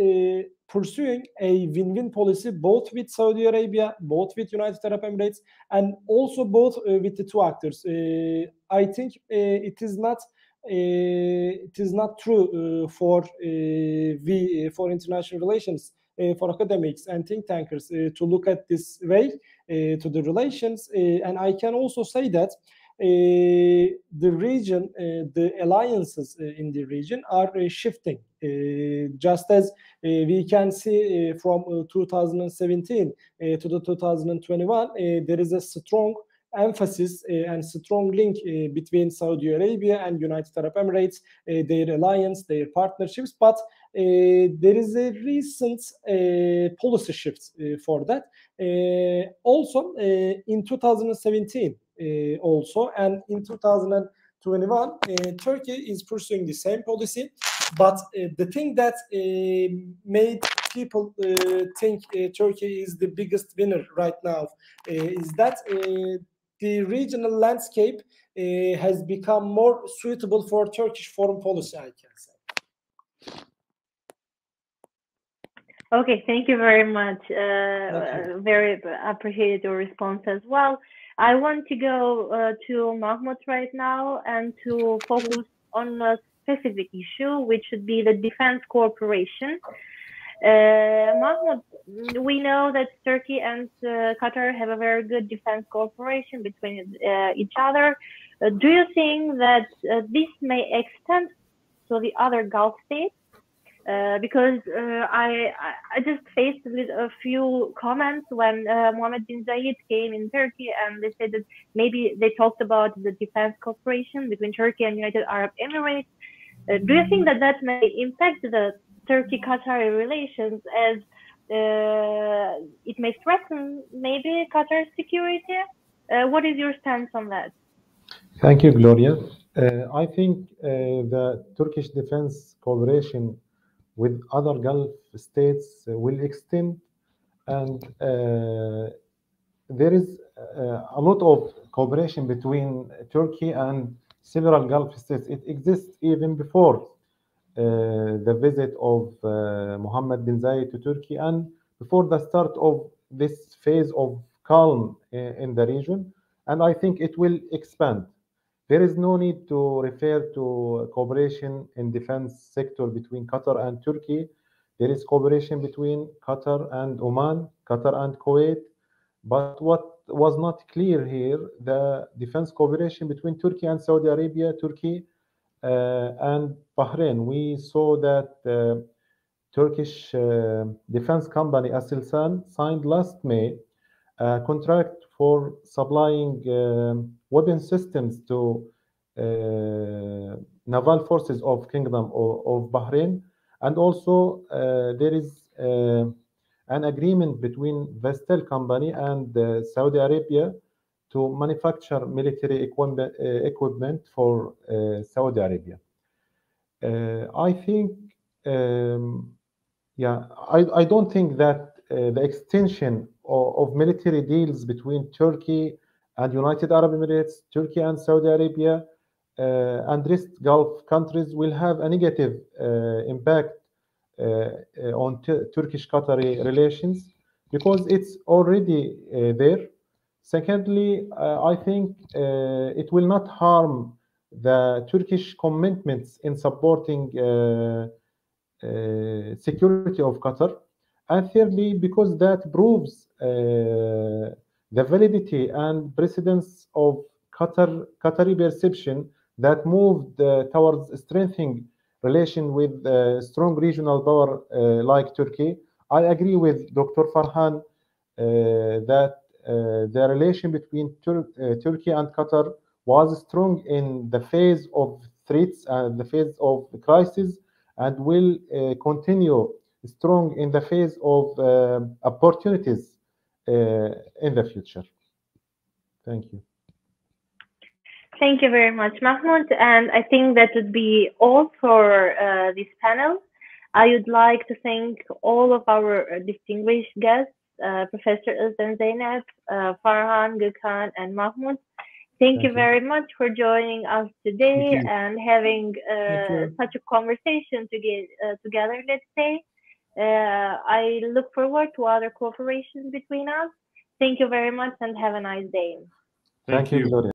pursuing a win-win policy both with Saudi Arabia, both with United Arab Emirates, and also both with the two actors. I think it is not true for international relations, for academics and think tankers to look at this way to the relations. And I can also say that the region, the alliances in the region are shifting, just as we can see from 2017 to the 2021. There is a strong emphasis and strong link between Saudi Arabia and United Arab Emirates, their alliance, their partnerships. But there is a recent policy shift for that. Also in 2017, also, and in 2021, Turkey is pursuing the same policy. But the thing that made people think Turkey is the biggest winner right now is that the regional landscape has become more suitable for Turkish foreign policy, I can say. Okay, thank you very much. Very appreciated your response as well. I want to go to Mahmoud right now and to focus on a specific issue, which should be the defense cooperation. Mahmoud, we know that Turkey and Qatar have a very good defense cooperation between each other. Do you think that this may extend to the other Gulf states? Because I just faced with a few comments when Mohammed bin Zayed came in Turkey, and they said that maybe they talked about the defense cooperation between Turkey and United Arab Emirates. Do you think that that may impact the Turkey-Qatari relations, as it may threaten maybe Qatar's security? What is your stance on that? Thank you, Gloria. I think the Turkish defense cooperation with other Gulf states will extend, and there is a lot of cooperation between Turkey and several Gulf states. It exists even before the visit of Mohammed bin Zayed to Turkey and before the start of this phase of calm in the region, and I think it will expand. There is no need to refer to cooperation in defense sector between Qatar and Turkey. There is cooperation between Qatar and Oman, Qatar and Kuwait. But what was not clear here, the defense cooperation between Turkey and Saudi Arabia, Turkey and Bahrain. We saw that Turkish defense company Aselsan signed last May a contract for supplying weapon systems to naval forces of Kingdom of Bahrain, and also there is an agreement between Vestel company and Saudi Arabia to manufacture military equipment for Saudi Arabia. I think, I don't think that the extension of military deals between Turkey and United Arab Emirates, Turkey and Saudi Arabia, and rest Gulf countries will have a negative impact on Turkish-Qatari relations, because it's already there. Secondly, I think it will not harm the Turkish commitments in supporting security of Qatar. And thirdly, because that proves the validity and precedence of Qatari perception that moved towards strengthening relation with strong regional power like Turkey. I agree with Dr. Farhan that the relation between Turkey and Qatar was strong in the phase of threats and the phase of the crisis, and will continue strong in the phase of opportunities in the future. Thank you. Thank you very much, Mahmoud. And I think that would be all for this panel. I would like to thank all of our distinguished guests, Professor Özden, Zeynep, Farhan, Gökhan, and Mahmoud. Thank you very much for joining us today and having such a conversation together, let's say. I look forward to other cooperations between us. Thank you very much and have a nice day. Thank you, Gloria.